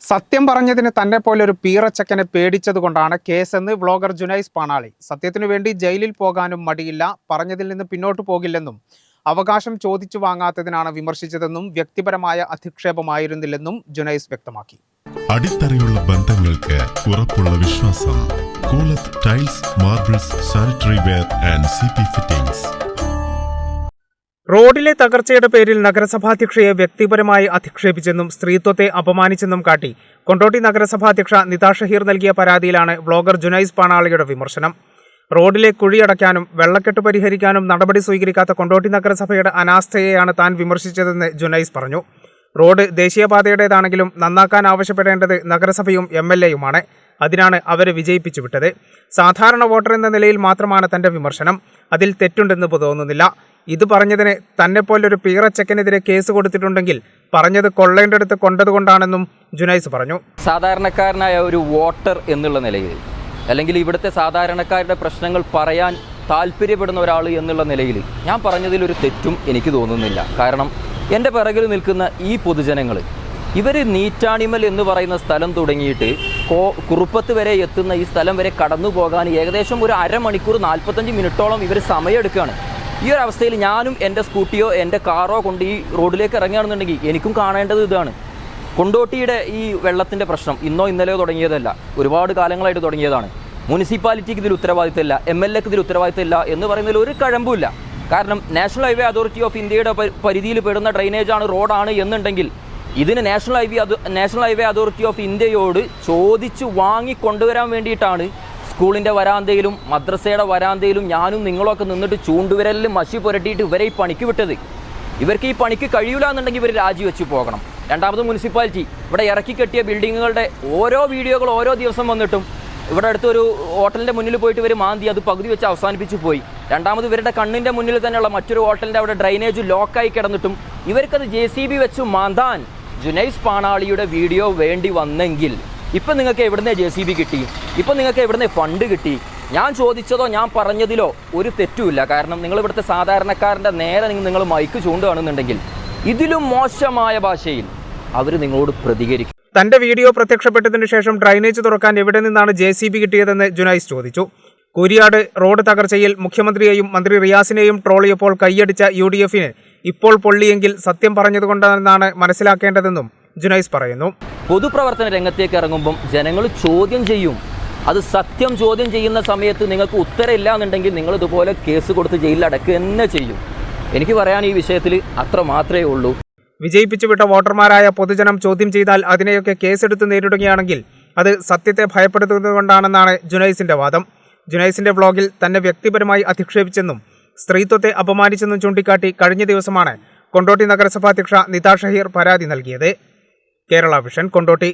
സത്യം പറഞ്ഞതിന് തന്നെ പോലെ ഒരു പീറച്ചക്കനെ പേടിച്ചതുകൊണ്ടാണ് കേസെന്ന് വ്ളോഗർ ജുനൈസ് പാണാളി. സത്യത്തിനു വേണ്ടി ജയിലിൽ പോകാനും മടിയില്ല, പറഞ്ഞതിൽ നിന്ന് പിന്നോട്ടു പോകില്ലെന്നും അവകാശം ചോദിച്ചു വാങ്ങാത്തതിനാണ് വിമർശിച്ചതെന്നും വ്യക്തിപരമായ അധിക്ഷേപമായിരുന്നില്ലെന്നും ജുനൈസ് വ്യക്തമാക്കി. അടിത്തറയുള്ള ബന്ധങ്ങൾക്ക് ഉറപ്പുള്ള വിശ്വാസം. Koolath tiles, marbles, sanitary ware and CP fittings. റോഡിലെ തകർച്ചയുടെ പേരിൽ നഗരസഭാധ്യക്ഷയെ വ്യക്തിപരമായി അധിക്ഷേപിച്ചെന്നും സ്ത്രീത്വത്തെ അപമാനിച്ചെന്നും കാട്ടി കൊണ്ടോട്ടി നഗരസഭാധ്യക്ഷ നിതാ ഷഹീർ നൽകിയ പരാതിയിലാണ് വ്ളോഗർ ജുനൈസ് പാണാളിയുടെ വിമർശനം. റോഡിലെ കുഴിയടയ്ക്കാനും വെള്ളക്കെട്ട് പരിഹരിക്കാനും നടപടി സ്വീകരിക്കാത്ത കൊണ്ടോട്ടി നഗരസഭയുടെ അനാസ്ഥയെയാണ് താൻ വിമർശിച്ചതെന്ന് ജുനൈസ് പറഞ്ഞു. റോഡ് ദേശീയപാതയുടേതാണെങ്കിലും നന്നാക്കാൻ ആവശ്യപ്പെടേണ്ടത് നഗരസഭയും MLAയുമാണ്. അതിനാണ് അവരെ വിജയിപ്പിച്ചു വിട്ടത്. സാധാരണ വോട്ടർ എന്ന നിലയിൽ മാത്രമാണ് തന്റെ വിമർശനം. അതിൽ തെറ്റുണ്ടെന്ന് തോന്നുന്നില്ല. ഇത് പറഞ്ഞതിന് തന്നെപ്പോലൊരു പീറച്ചക്കനെതിരെ കേസ് കൊടുത്തിട്ടുണ്ടെങ്കിൽ പറഞ്ഞത് കൊള്ളേണ്ടടുത്ത് കൊണ്ടതുകൊണ്ടാണെന്നും ജുനൈസ് പറഞ്ഞു. സാധാരണക്കാരനായ ഒരു വോട്ടർ എന്നുള്ള നിലയിൽ, അല്ലെങ്കിൽ ഇവിടുത്തെ സാധാരണക്കാരുടെ പ്രശ്നങ്ങൾ പറയാൻ താല്പര്യപ്പെടുന്ന ഒരാൾ എന്നുള്ള നിലയിൽ ഞാൻ പറഞ്ഞതിൽ ഒരു തെറ്റും എനിക്ക് തോന്നുന്നില്ല. കാരണം എൻ്റെ പിറകിൽ നിൽക്കുന്ന ഈ പൊതുജനങ്ങൾ, ഇവർ നീറ്റാണിമൽ എന്ന് പറയുന്ന സ്ഥലം തുടങ്ങിയിട്ട് കുറുപ്പത്ത് വരെ എത്തുന്ന ഈ സ്ഥലം വരെ കടന്നു പോകാൻ ഏകദേശം ഒരു അരമണിക്കൂർ 45 മിനിറ്റോളം ഇവർ സമയമെടുക്കുകയാണ്. ഈ ഒരു അവസ്ഥയിൽ ഞാനും എൻ്റെ സ്കൂട്ടിയോ എൻ്റെ കാറോ കൊണ്ട് ഈ റോഡിലേക്ക് ഇറങ്ങുകയാണെന്നുണ്ടെങ്കിൽ എനിക്കും കാണേണ്ടത് ഇതാണ്. കൊണ്ടോട്ടിയുടെ ഈ വെള്ളത്തിൻ്റെ പ്രശ്നം ഇന്നോ ഇന്നലെയോ തുടങ്ങിയതല്ല, ഒരുപാട് കാലങ്ങളായിട്ട് തുടങ്ങിയതാണ്. മുനിസിപ്പാലിറ്റിക്ക് ഇതിൽ ഉത്തരവാദിത്തമില്ല, MLAക്ക് ഇതിൽ ഉത്തരവാദിത്തമില്ല എന്ന് പറയുന്നതിൽ ഒരു കഴമ്പുമില്ല. കാരണം നാഷണൽ ഹൈവേ അതോറിറ്റി ഓഫ് ഇന്ത്യയുടെ പരിധിയിൽ പെടുന്ന ഡ്രെയിനേജാണ്, റോഡാണ് എന്നുണ്ടെങ്കിൽ ഇതിന് നാഷണൽ ഹൈവേ അതോറിറ്റി ഓഫ് ഇന്ത്യയോട് ചോദിച്ചു വാങ്ങിക്കൊണ്ടുവരാൻ വേണ്ടിയിട്ടാണ് സ്കൂളിൻ്റെ വരാന്തയിലും മദ്രസയുടെ വരാന്തയിലും ഞാനും നിങ്ങളൊക്കെ നിന്നിട്ട് ചൂണ്ടുവിരലിലും മഷി പുരട്ടിയിട്ട് ഇവരെ ഈ പണിക്ക് വിട്ടത്. ഇവർക്ക് ഈ പണിക്ക് കഴിയില്ല എന്നുണ്ടെങ്കിൽ ഇവർ രാജിവെച്ച് പോകണം. രണ്ടാമത് മുനിസിപ്പാലിറ്റി ഇവിടെ ഇറക്കി കെട്ടിയ ബിൽഡിങ്ങുകളുടെ ഓരോ വീഡിയോകൾ ഓരോ ദിവസം വന്നിട്ടും ഇവിടെ അടുത്തൊരു ഹോട്ടലിൻ്റെ മുന്നിൽ പോയിട്ട് ഇവർ മാന്തി അത് പകുതി വെച്ച് അവസാനിപ്പിച്ചു പോയി. രണ്ടാമത് ഇവരുടെ കണ്ണിൻ്റെ മുന്നിൽ തന്നെയുള്ള മറ്റൊരു ഹോട്ടലിൻ്റെ അവിടെ ഡ്രൈനേജ് ലോക്കായി കിടന്നിട്ടും ഇവർക്കത് JCB വെച്ച് മാന്താൻ ജുനൈസ് പാണാളിയുടെ വീഡിയോ വേണ്ടി വന്നെങ്കിൽ ഇപ്പം നിങ്ങൾക്ക് എവിടുന്നേ JCB കിട്ടി? ഇപ്പം നിങ്ങൾക്ക് എവിടുന്നേ ഫണ്ട് കിട്ടി? ഞാൻ ചോദിച്ചതോ ഞാൻ പറഞ്ഞതിലോ ഒരു തെറ്റുമില്ല. കാരണം നിങ്ങൾ ഇവിടുത്തെ സാധാരണക്കാരൻ്റെ നേരെ നിങ്ങൾ മൈക്ക് ചൂണ്ടുകയാണെന്നുണ്ടെങ്കിൽ ഇതിലും മോശമായ ഭാഷയിൽ അവർ നിങ്ങളോട് പ്രതികരിക്കും. തന്റെ വീഡിയോ പ്രത്യക്ഷപ്പെട്ടതിനു ശേഷം ഡ്രൈനേജ് തുറക്കാൻ എവിടെ നിന്നാണ് JCB കിട്ടിയതെന്ന് ജുനൈസ് ചോദിച്ചു. കൂരിയാട് റോഡ് തകർച്ചയിൽ മുഖ്യമന്ത്രിയെയും മന്ത്രി റിയാസിനെയും ട്രോളിയപ്പോൾ കൈയടിച്ച UDFന് ഇപ്പോൾ പൊള്ളിയെങ്കിൽ സത്യം പറഞ്ഞതുകൊണ്ടാണെന്നാണ് മനസ്സിലാക്കേണ്ടതെന്നും ജുനൈസ് പറയുന്നു. പൊതുപ്രവർത്തന രംഗത്തേക്ക് ഇറങ്ങുമ്പം ജനങ്ങൾ ചോദ്യം ചെയ്യും. അത് സത്യം ചോദ്യം ചെയ്യുന്ന സമയത്ത് നിങ്ങൾക്ക് ഉത്തരമില്ല എന്നുണ്ടെങ്കിൽ നിങ്ങൾ ഇതുപോലെ കേസ് കൊടുത്ത് ജയിലിൽ അടക്കുക തന്നെ ചെയ്യും. എനിക്ക് പറയാൻ ഈ വിഷയത്തിൽ അത്ര മാത്രമേ ഉള്ളൂ. വിജയിപ്പിച്ചുവിട്ട വോട്ടർമാരായ പൊതുജനം ചോദ്യം ചെയ്താൽ അതിനെയൊക്കെ കേസെടുത്ത് നേരിടുകയാണെങ്കിൽ അത് സത്യത്തെ ഭയപ്പെടുത്തുന്നതുകൊണ്ടാണെന്നാണ് ജുനൈസിന്റെ വാദം. ജുനൈസിന്റെ വ്ളോഗിൽ തന്നെ വ്യക്തിപരമായി അധിക്ഷേപിച്ചെന്നും സ്ത്രീത്വത്തെ അപമാനിച്ചെന്നും ചൂണ്ടിക്കാട്ടി കഴിഞ്ഞ ദിവസമാണ് കൊണ്ടോട്ടി നഗരസഭാധ്യക്ഷ നിതാ ഷഹീർ പരാതി നൽകിയത്. കേരള വിഷൻ, കൊണ്ടോട്ടി.